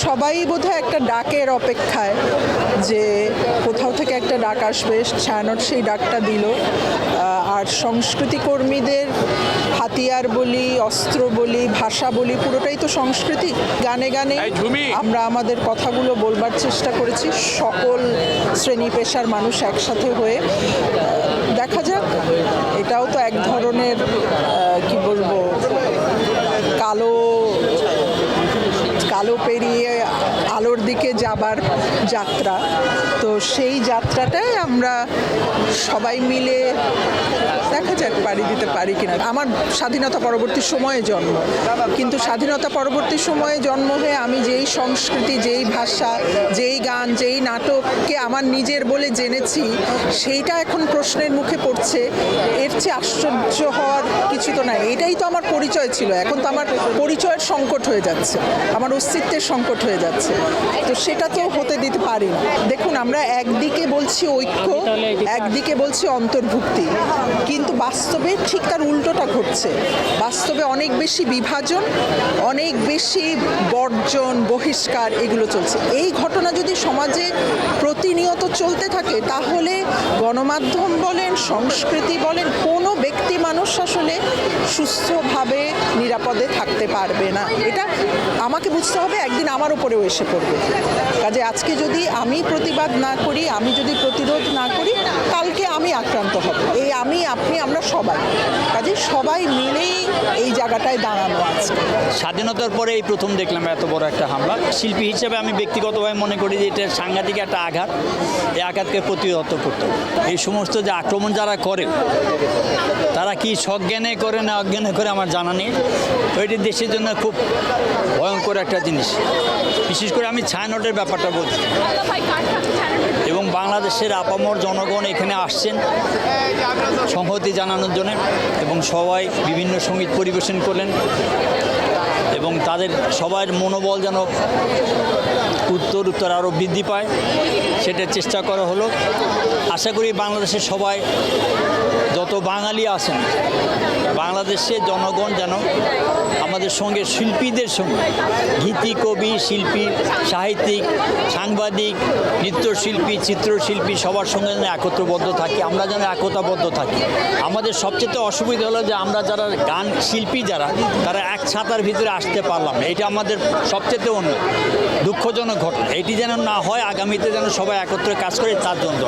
সবাই বোধহয় একটা ডাকের অপেক্ষায়, যে কোথাও থেকে একটা ডাক আসবে। ছায়ানট সেই ডাকটা দিল। আর সংস্কৃতি কর্মীদের হাতিয়ার বলি, অস্ত্র বলি, ভাষা বলি, পুরোটাই তো সংস্কৃতি। গানে গানে আমরা আমাদের কথাগুলো বলবার চেষ্টা করেছি, সকল শ্রেণী পেশার মানুষ একসাথে হয়ে। দেখা যাক, এটাও তো এক ধরনের কি বলবো, কালো পেরিয়ে আলোর দিকে যাবার যাত্রা। তো সেই যাত্রাটায় আমরা সবাই মিলে দেখা যাক পাড়ি দিতে পারি কিনা। আমার স্বাধীনতা পরবর্তী সময়ে জন্ম, কিন্তু স্বাধীনতা পরবর্তী সময়ে জন্ম হয়ে আমি যেই সংস্কৃতি, যেই ভাষা, যেই গান, যেই নাটককে আমার নিজের বলে জেনেছি, সেইটা এখন প্রশ্নের মুখে পড়ছে। এর চেয়ে আশ্চর্য হওয়ার কিছু তো নাই। এটাই তো আমার পরিচয় ছিল, এখন তো আমার পরিচয়ের সংকট হয়ে যাচ্ছে, আমার অস্তিত্বের সংকট হয়ে যাচ্ছে। তো সেটা তো হতে দিতে পারি না। দেখুন, আমরা একদিকে বলছি ঐক্য, একদিকে বলছি অন্তর্ভুক্তি, কিন্তু বাস্তবে ঠিক তার উল্টোটা ঘটছে। বাস্তবে অনেক বেশি বিভাজন, অনেক বেশি বর্জন, বহিষ্কার, এগুলো চলছে। এই ঘটনা যদি সমাজে প্রতিনিয়ত চলতে থাকে, তাহলে গণমাধ্যম বলেন, সংস্কৃতি বলেন, কোনো ব্যক্তি মানুষ আসলে সুস্থভাবে নিরাপদে থাকতে পারবে না। এটা আমাকে বুঝতে হবে, একদিন আমার উপরেও এসে পড়বে। কাজে আজকে যদি আমি প্রতিবাদ না করি, আমি যদি প্রতিরোধ না করি, কালকে আমি আক্রান্ত হব। এই আমি, আপনি, আমরা সবাই। কাজে সবাই মিলেই এই জায়গাটায় দাঁড়ানো আছে। স্বাধীনতার পরে এই প্রথম দেখলাম এত বড় একটা হামলা। শিল্পী হিসেবে আমি ব্যক্তিগতভাবে মনে করি যে এটা সাংঘাতিক একটা আঘাত। এই আঘাতকে প্রতিহত করতে হবে। এই সমস্ত যে আক্রমণ যারা করে, তারা কি সজ্ঞানে করে না অজ্ঞানে করে আমার জানা নেই। তো এটি দেশের জন্য খুব ভয়ঙ্কর একটা জিনিস। বিশেষ করে আমি ছায়ানটের ব্যাপারটা বলছি, এবং বাংলাদেশের আপামর জনগণ এখানে আসছেন সংহতি জানানোর জন্য, এবং সবাই বিভিন্ন সঙ্গীত পরিবেশন করলেন, এবং তাদের সবার মনোবল যেন উত্তর আরও বৃদ্ধি পায়, সেটার চেষ্টা করা হলো। আশা করি বাংলাদেশের সবাই, যত বাঙালি আছেন, বাংলাদেশের জনগণ যেন আমাদের সঙ্গে, শিল্পীদের সঙ্গে, গীতি কবি, শিল্পী, সাহিত্যিক, সাংবাদিক, নৃত্যশিল্পী, চিত্রশিল্পী, সবার সঙ্গে যেন একত্রবদ্ধ থাকি, আমরা যেন একতাবদ্ধ থাকি। আমাদের সবচেয়ে অসুবিধা হলো যে আমরা যারা গান শিল্পী যারা, তারা এক ছাতার ভিতরে আসতে পারলাম না। এটা আমাদের সবচেয়ে দুঃখজনক ঘটনা। এটি যেন না হয়, আগামীতে যেন সবাই একত্রে কাজ করে, তার জন্য।